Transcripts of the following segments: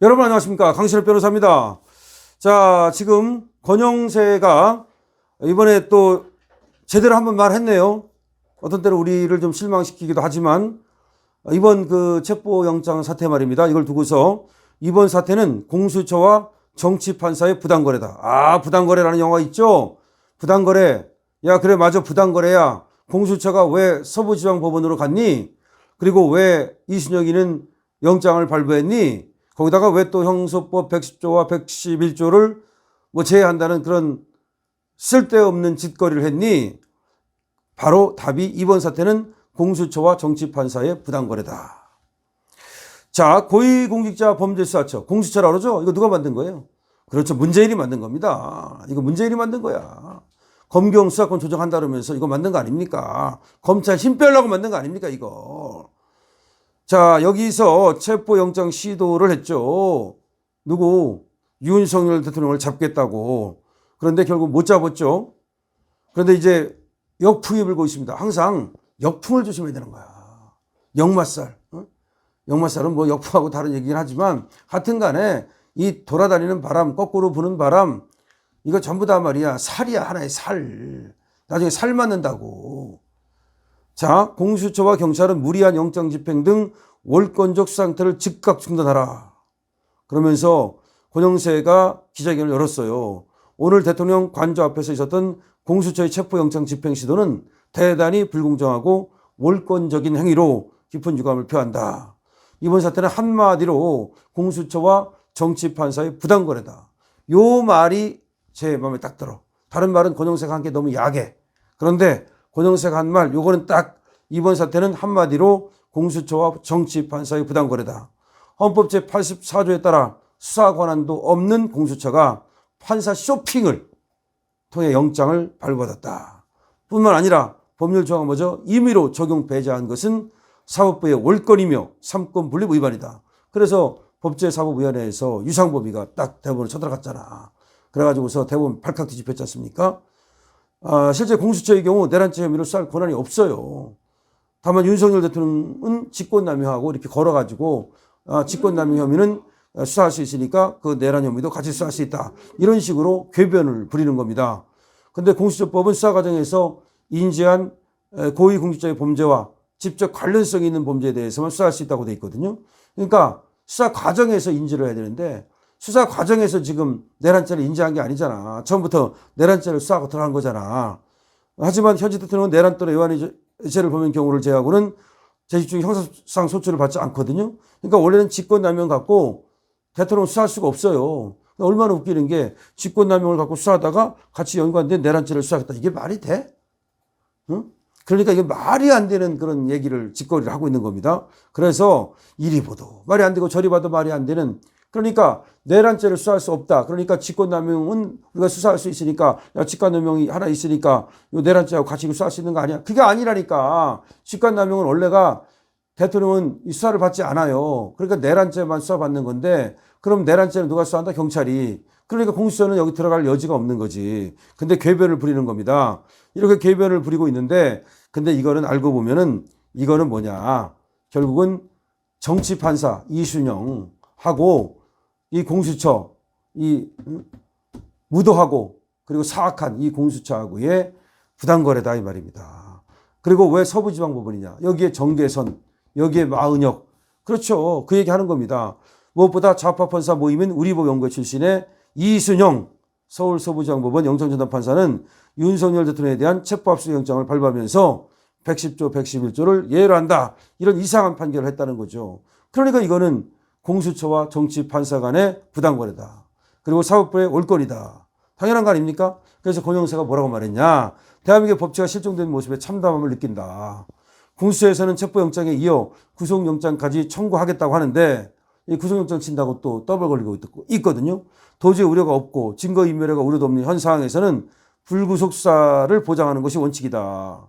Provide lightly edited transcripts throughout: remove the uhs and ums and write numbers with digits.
여러분 안녕하십니까, 강신업 변호사입니다. 자, 지금 권영세가 이번에 또 제대로 한번 말했네요. 어떤 때는 우리를 좀 실망시키기도 하지만 이번 그 체포영장 사태 말입니다. 이걸 두고서 이번 사태는 공수처와 정치판사의 부당거래다. 아, 부당거래라는 영화 있죠? 부당거래. 야, 그래, 맞아, 부당거래야. 공수처가 왜 서부지방법원으로 갔니? 그리고 왜 이순혁이는 영장을 발부했니? 거기다가 왜 또 형소법 110조와 111조를 뭐 제외한다는 그런 쓸데없는 짓거리를 했니? 바로 답이 이번 사태는 공수처와 정치판사의 부당거래다. 자, 고위공직자 범죄수사처, 공수처라고 그러죠? 이거 누가 만든 거예요? 그렇죠. 문재인이 만든 겁니다. 이거 문재인이 만든 거야. 검경 수사권 조정한다 그러면서 이거 만든 거 아닙니까? 검찰 힘 빼려고 만든 거 아닙니까, 이거? 자, 여기서 체포영장 시도를 했죠. 누구? 윤석열 대통령을 잡겠다고. 그런데 결국 못 잡았죠. 그런데 이제 역풍이 불고 있습니다. 항상 역풍을 조심해야 되는 거야. 역마살. 역마살은 뭐 역풍하고 다른 얘기긴 하지만 하여튼 간에 이 돌아다니는 바람, 거꾸로 부는 바람, 이거 전부 다 말이야. 살이야, 하나의 살. 나중에 살 맞는다고. 자, 공수처와 경찰은 무리한 영장 집행 등 월권적 수사 상태를 즉각 중단하라. 그러면서 권영세가 기자회견을 열었어요. 오늘 대통령 관저 앞에서 있었던 공수처의 체포영장 집행 시도는 대단히 불공정하고 월권적인 행위로 깊은 유감을 표한다. 이번 사태는 한마디로 공수처와 정치판사의 부당거래다. 요 말이 제 마음에 딱 들어. 다른 말은 권영세가 한 게 너무 야해. 그런데 권영세가 한 말, 요거는 딱 이번 사태는 한마디로 공수처와 정치판사의 부당거래다. 헌법 제84조에 따라 수사 권한도 없는 공수처가 판사 쇼핑을 통해 영장을 발부받았다. 뿐만 아니라 법률 조항은 뭐죠? 임의로 적용 배제한 것은 사법부의 월권이며 삼권 분립 위반이다. 그래서 법제사법위원회에서 유상범위가 딱 대법원을 쳐들어갔잖아. 그래가지고서 대법원 발칵 뒤집혔지 않습니까? 실제 공수처의 경우 내란죄 혐의로 수사할 권한이 없어요. 다만 윤석열 대통령은 직권남용하고 이렇게 걸어가지고 직권남용 혐의는 수사할 수 있으니까 그 내란 혐의도 같이 수사할 수 있다. 이런 식으로 궤변을 부리는 겁니다. 근데 공수처법은 수사 과정에서 인지한 고위공직자의 범죄와 직접 관련성이 있는 범죄에 대해서만 수사할 수 있다고 돼 있거든요. 그러니까 수사 과정에서 인지를 해야 되는데 수사 과정에서 지금 내란죄를 인지한 게 아니잖아. 처음부터 내란죄를 수사하고 들어간 거잖아. 하지만 현직 대통령은 내란 또는 외환의 죄를 범한 경우를 제외하고는 재직 중에 형사상 소추를 받지 않거든요. 그러니까 원래는 직권남용 갖고 대통령은 수사할 수가 없어요. 얼마나 웃기는 게 직권남용을 갖고 수사하다가 같이 연관된 내란죄를 수사하겠다. 이게 말이 돼? 응? 그러니까 이게 말이 안 되는 그런 얘기를 짓거리를 하고 있는 겁니다. 그래서 이리 보도 말이 안 되고 저리 봐도 말이 안 되는, 그러니까 내란죄를 수사할 수 없다. 그러니까 직권남용은 우리가 수사할 수 있으니까, 야, 직권남용이 하나 있으니까 이 내란죄하고 같이 수사할 수 있는 거 아니야? 그게 아니라니까. 직권남용은 원래가 대통령은 수사를 받지 않아요. 그러니까 내란죄만 수사받는 건데, 그럼 내란죄는 누가 수사한다? 경찰이. 그러니까 공수처는 여기 들어갈 여지가 없는 거지. 근데 궤변을 부리는 겁니다. 이렇게 궤변을 부리고 있는데, 근데 이거는 알고 보면은 이거는 뭐냐? 결국은 정치판사 이순영하고 이 공수처, 이 무도하고 그리고 사악한 이 공수처하고의 부당거래다 이 말입니다. 그리고 왜 서부지방법원이냐? 여기에 정계선, 여기에 마은혁. 그렇죠. 그 얘기 하는 겁니다. 무엇보다 좌파 판사 모임인 우리법 연구회 출신의 이순영 서울 서부지방법원 영장전담판사는 윤석열 대통령에 대한 체포absu영장을 발부하면서 110조, 111조를 예외로 한다. 이런 이상한 판결을 했다는 거죠. 그러니까 이거는 공수처와 정치판사 간의 부당거래다. 그리고 사법부의 올권이다. 당연한 거 아닙니까? 그래서 권영세가 뭐라고 말했냐. 대한민국의 법치가 실종된 모습에 참담함을 느낀다. 공수처에서는 체포영장에 이어 구속영장까지 청구하겠다고 하는데 이 구속영장 친다고 또 떠벌거리고 있거든요. 도저히 우려가 없고 증거인멸가 우려도 없는 현 상황에서는 불구속 수사를 보장하는 것이 원칙이다.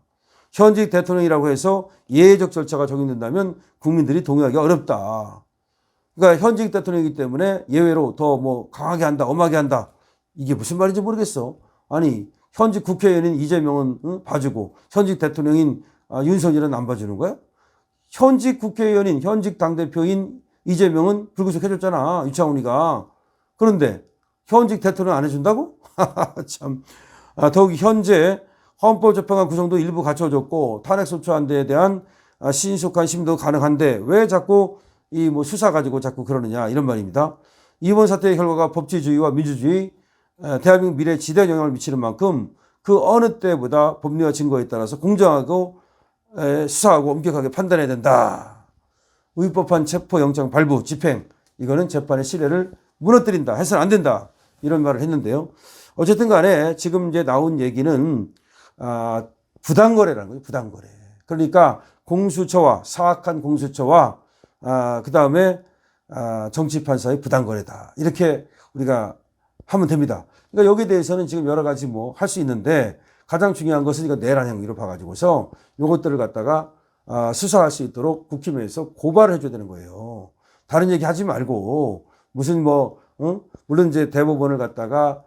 현직 대통령이라고 해서 예외적 절차가 적용된다면 국민들이 동의하기가 어렵다. 그러니까 현직 대통령이기 때문에 예외로 더 뭐 강하게 한다, 엄하게 한다. 이게 무슨 말인지 모르겠어. 아니, 현직 국회의원인 이재명은 봐주고 현직 대통령인 윤석열은 안 봐주는 거야? 현직 국회의원인, 현직 당대표인 이재명은 불구속 해줬잖아. 유창훈이가. 그런데 현직 대통령 안 해준다고? 참. 더욱이 현재 헌법재판관 구성도 일부 갖춰졌고 탄핵소추안대에 대한 신속한 심도 가능한데 왜 자꾸 이 뭐 수사 가지고 자꾸 그러느냐 이런 말입니다. 이번 사태의 결과가 법치주의와 민주주의, 대한민국 미래에 지대한 영향을 미치는 만큼 그 어느 때보다 법리와 증거에 따라서 공정하고 수사하고 엄격하게 판단해야 된다. 위법한 체포영장 발부, 집행 이거는 재판의 신뢰를 무너뜨린다. 해서는 안 된다. 이런 말을 했는데요. 어쨌든 간에 지금 이제 나온 얘기는 부당거래라는 거예요. 부당거래. 그러니까 공수처와 사악한 공수처와 그 다음에 정치판사의 부당거래다. 이렇게 우리가 하면 됩니다. 그러니까 여기에 대해서는 지금 여러 가지 뭐 할 수 있는데 가장 중요한 것은 이거 내란 행위로 봐가지고서 요것들을 갖다가 수사할 수 있도록 국힘에서 고발을 해줘야 되는 거예요. 다른 얘기 하지 말고 무슨 물론 이제 대법원을 갖다가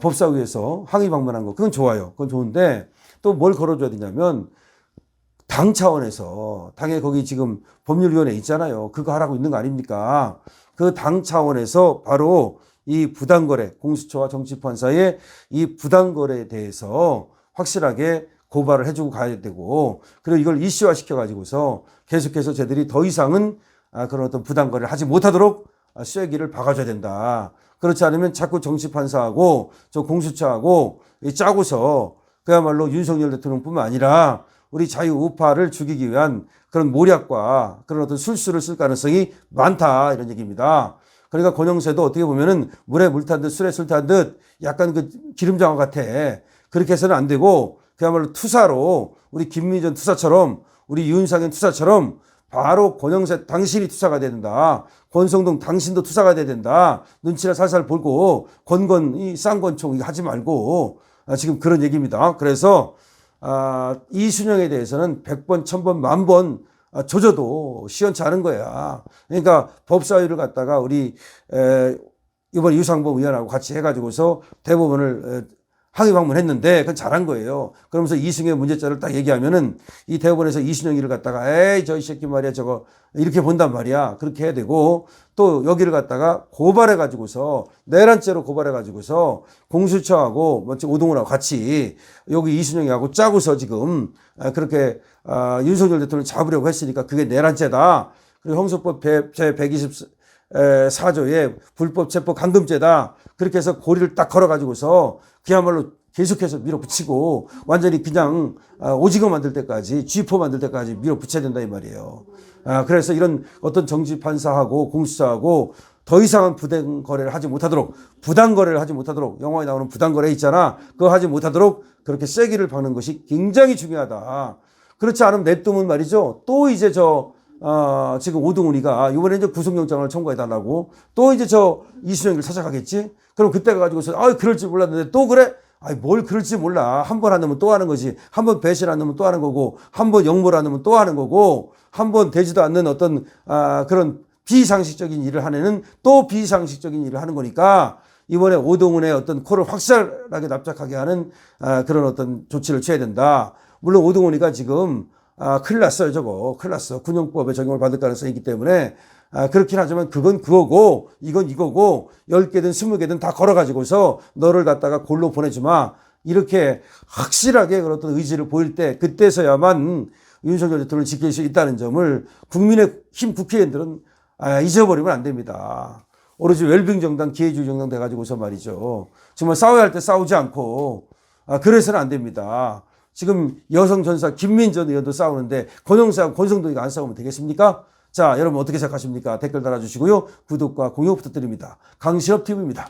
법사위에서 항의 방문한 거 그건 좋아요. 그건 좋은데 또 뭘 걸어줘야 되냐면 당 차원에서 당에 거기 지금 법률위원회 있잖아요. 그거 하라고 있는 거 아닙니까? 그 당 차원에서 바로 이 부당거래 공수처와 정치판사의 이 부당거래에 대해서 확실하게 고발을 해주고 가야 되고 그리고 이걸 이슈화 시켜가지고서 계속해서 쟤들이 더 이상은 그런 어떤 부당거래를 하지 못하도록 쐐기를 박아줘야 된다. 그렇지 않으면 자꾸 정치판사하고 저 공수처하고 짜고서 그야말로 윤석열 대통령뿐만 아니라 우리 자유우파를 죽이기 위한 그런 모략과 그런 어떤 술수를 쓸 가능성이 많다 이런 얘기입니다. 그러니까 권영세도 어떻게 보면은 물에 물 탄 듯 술에 술 탄 듯 약간 그 기름장어 같아. 그렇게 해서는 안 되고 그야말로 투사로 우리 김민전 투사처럼 우리 윤상현 투사처럼 바로 권영세 당신이 투사가 돼야 된다. 권성동 당신도 투사가 돼야 된다. 눈치를 살살 보고 이 쌍권총 이거 하지 말고 지금 그런 얘기입니다. 그래서 이순영에 대해서는 100번, 1000번, 10,000번 조져도 시원치 않은 거야. 그러니까 법사위를 갖다가 우리 이번 유상범 의원하고 같이 해가지고서 대법원을 항의 방문했는데 그건 잘한 거예요. 그러면서 이승의 문제자를 딱 얘기하면은 이 대법원에서 이순영이를 갖다가 에이 저 이 새끼 말이야 저거 이렇게 본단 말이야. 그렇게 해야 되고 또 여기를 갖다가 고발해 가지고서 내란죄로 고발해 가지고서 공수처하고 오동훈하고 같이 여기 이순영이하고 짜고서 지금 그렇게 윤석열 대통령을 잡으려고 했으니까 그게 내란죄다. 그리고 형사법 제 124조의 불법 체포 감금죄다. 그렇게 해서 고리를 딱 걸어 가지고서 그야말로 계속해서 밀어붙이고 완전히 그냥 오징어 만들 때까지 쥐포 만들 때까지 밀어붙여야 된다 이 말이에요. 그래서 이런 어떤 정치판사하고 공수처하고 더 이상은 부당거래를 하지 못하도록 영화에 나오는 부당거래 있잖아. 그거 하지 못하도록 그렇게 쐐기를 박는 것이 굉장히 중요하다. 그렇지 않으면 냅두면 말이죠. 또 이제 지금 오동훈이가 이번에 이제 구속영장을 청구해달라고 또 이제 이순영이를 찾아가겠지? 그럼 그때 가지고서 그럴 줄 몰랐는데 또 그래? 뭘 그럴 줄 몰라. 한 번 안 하면 또 하는 거지. 한 번 배신 안 하면 또 하는 거고 한 번 역모를 안 하면 또 하는 거고 한 번 되지도 않는 어떤 그런 비상식적인 일을 한 애는 또 비상식적인 일을 하는 거니까 이번에 오동훈의 어떤 코를 확실하게 납작하게 하는 그런 어떤 조치를 취해야 된다. 물론 오동훈이가 지금 큰일 났어요. 저거 큰일 났어. 군용법에 적용을 받을 가능성이 있기 때문에 그렇긴 하지만 그건 그거고 이건 이거고 10개든 20개든 다 걸어가지고서 너를 갖다가 골로 보내주마. 이렇게 확실하게 그런 어떤 의지를 보일 때 그때서야만 윤석열 대통령을 지킬 수 있다는 점을 국민의힘 국회의원들은 잊어버리면 안 됩니다. 오로지 웰빙 정당, 기회주의 정당 돼가지고서 말이죠. 정말 싸워야 할 때 싸우지 않고 그래서는 안 됩니다. 지금 여성 전사 김민전 의원도 싸우는데 권영세하고 권성동이가 안 싸우면 되겠습니까? 자, 여러분 어떻게 생각하십니까? 댓글 달아주시고요. 구독과 공유 부탁드립니다. 강신업 TV입니다.